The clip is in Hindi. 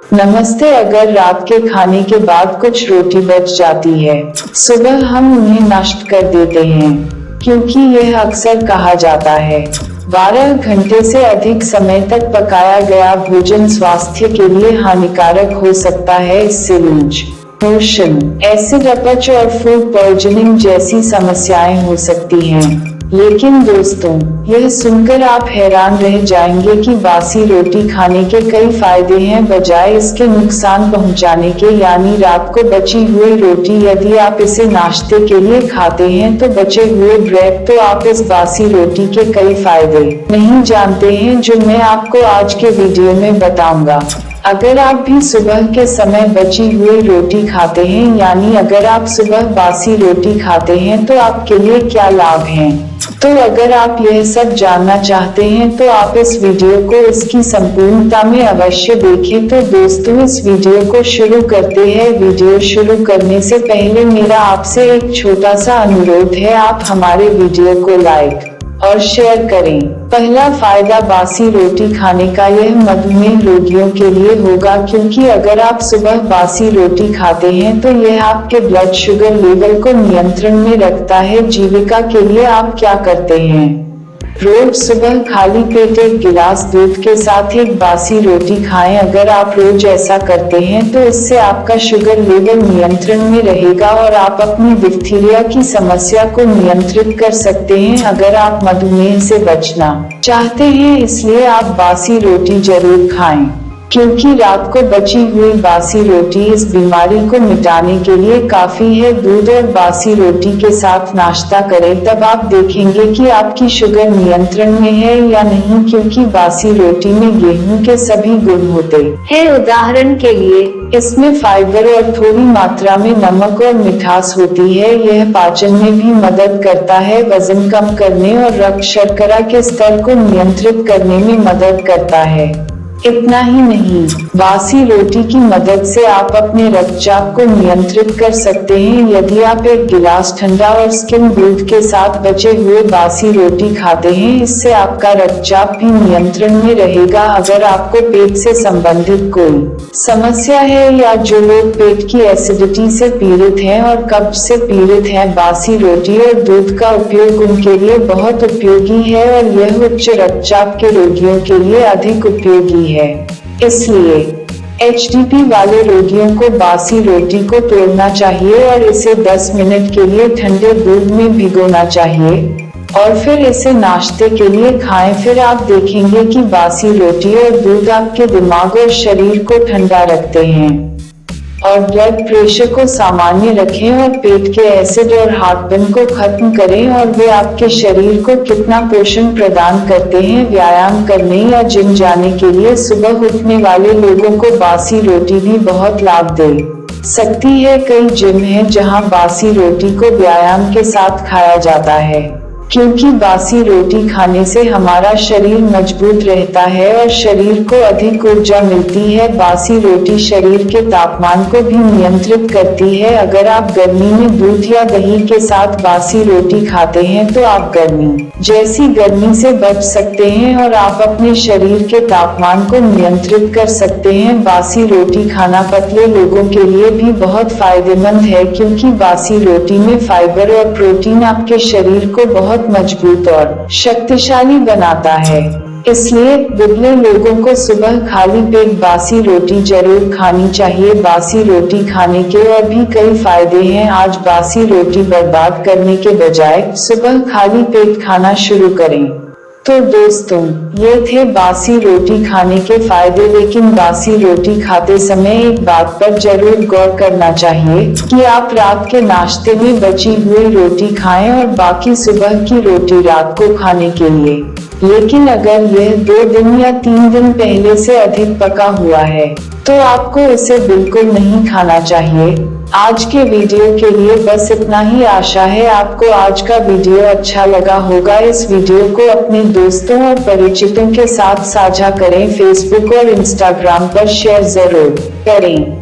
नमस्ते। अगर रात के खाने के बाद कुछ रोटी बच जाती है, सुबह हम उन्हें नष्ट कर देते हैं, क्योंकि यह अक्सर कहा जाता है 12 घंटे से अधिक समय तक पकाया गया भोजन स्वास्थ्य के लिए हानिकारक हो सकता है। इससे लूज मोशन, एसिड अपच और फूड पॉइजनिंग जैसी समस्याएं हो सकती हैं। लेकिन दोस्तों, यह सुनकर आप हैरान रह जाएंगे कि बासी रोटी खाने के कई फायदे हैं बजाय इसके नुकसान पहुंचाने के। यानी रात को बची हुई रोटी यदि आप इसे नाश्ते के लिए खाते हैं तो बचे हुए ब्रेड, तो आप इस बासी रोटी के कई फायदे नहीं जानते हैं जो मैं आपको आज के वीडियो में बताऊंगा। अगर आप भी सुबह के समय बची हुई रोटी खाते हैं, यानी अगर आप सुबह बासी रोटी खाते हैं तो आपके लिए क्या लाभ हैं? तो अगर आप यह सब जानना चाहते हैं तो आप इस वीडियो को इसकी संपूर्णता में अवश्य देखें। तो दोस्तों, इस वीडियो को शुरू करते हैं। वीडियो शुरू करने से पहले मेरा आपसे एक छोटा सा अनुरोध है, आप हमारे वीडियो को लाइक और शेयर करें। पहला फायदा बासी रोटी खाने का, यह मधुमेह रोगियों के लिए होगा, क्योंकि अगर आप सुबह बासी रोटी खाते हैं तो यह आपके ब्लड शुगर लेवल को नियंत्रण में रखता है। जीविका के लिए आप क्या करते हैं? रोज सुबह खाली पेट एक गिलास दूध के साथ एक बासी रोटी खाएं। अगर आप रोज ऐसा करते हैं तो इससे आपका शुगर लेवल नियंत्रण में रहेगा और आप अपनी डिप्थीरिया की समस्या को नियंत्रित कर सकते हैं। अगर आप मधुमेह से बचना चाहते हैं, इसलिए आप बासी रोटी जरूर खाएं, क्योंकि रात को बची हुई बासी रोटी इस बीमारी को मिटाने के लिए काफी है। दूध और बासी रोटी के साथ नाश्ता करें, तब आप देखेंगे कि आपकी शुगर नियंत्रण में है या नहीं, क्योंकि बासी रोटी में गेहूं के सभी गुण होते हैं। उदाहरण के लिए इसमें फाइबर और थोड़ी मात्रा में नमक और मिठास होती है। यह पाचन में भी मदद करता है, वजन कम करने और रक्त शर्करा के स्तर को नियंत्रित करने में मदद करता है। इतना ही नहीं, बासी रोटी की मदद से आप अपने रक्तचाप को नियंत्रित कर सकते हैं। यदि आप एक गिलास ठंडा और स्किम दूध के साथ बचे हुए बासी रोटी खाते हैं, इससे आपका रक्तचाप भी नियंत्रण में रहेगा। अगर आपको पेट से संबंधित कोई समस्या है या जो लोग पेट की एसिडिटी से पीड़ित हैं और कब्ज से पीड़ित हैं, बासी रोटी और दूध का उपयोग उनके लिए बहुत उपयोगी है और यह उच्च रक्तचाप के रोगियों के लिए अधिक उपयोगी है। इसलिए एचडीपी वाले रोगियों को बासी रोटी को तोड़ना चाहिए और इसे 10 मिनट के लिए ठंडे दूध में भिगोना चाहिए और फिर इसे नाश्ते के लिए खाएं। फिर आप देखेंगे कि बासी रोटी और दूध आपके दिमाग और शरीर को ठंडा रखते हैं और ब्लड प्रेशर को सामान्य रखें और पेट के एसिड और हार्टबर्न को खत्म करें। और वे आपके शरीर को कितना पोषण प्रदान करते हैं? व्यायाम करने या जिम जाने के लिए सुबह उठने वाले लोगों को बासी रोटी भी बहुत लाभ दे सकती है। कई जिम हैं जहां बासी रोटी को व्यायाम के साथ खाया जाता है, क्योंकि बासी रोटी खाने से हमारा शरीर मजबूत रहता है और शरीर को अधिक ऊर्जा मिलती है। बासी रोटी शरीर के तापमान को भी नियंत्रित करती है। अगर आप गर्मी में दूध या दही के साथ बासी रोटी खाते हैं तो आप गर्मी जैसी गर्मी से बच सकते हैं और आप अपने शरीर के तापमान को नियंत्रित कर सकते हैं। बासी रोटी खाना पतले लोगों के लिए भी बहुत फायदेमंद है, क्योंकि बासी रोटी में फाइबर और प्रोटीन आपके शरीर को बहुत मजबूत और शक्तिशाली बनाता है। इसलिए दुबले लोगों को सुबह खाली पेट बासी रोटी जरूर खानी चाहिए। बासी रोटी खाने के और भी कई फायदे हैं। आज बासी रोटी बर्बाद करने के बजाय सुबह खाली पेट खाना शुरू करें। तो दोस्तों, ये थे बासी रोटी खाने के फायदे। लेकिन बासी रोटी खाते समय एक बात पर जरूर गौर करना चाहिए कि आप रात के नाश्ते में बची हुई रोटी खाएं और बाकी सुबह की रोटी रात को खाने के लिए। लेकिन अगर यह 2 दिन या 3 दिन पहले से अधिक पका हुआ है तो आपको इसे बिल्कुल नहीं खाना चाहिए। आज के वीडियो के लिए बस इतना ही। आशा है आपको आज का वीडियो अच्छा लगा होगा। इस वीडियो को अपने दोस्तों और परिचितों के साथ साझा करें। फेसबुक और इंस्टाग्राम पर शेयर जरूर करें।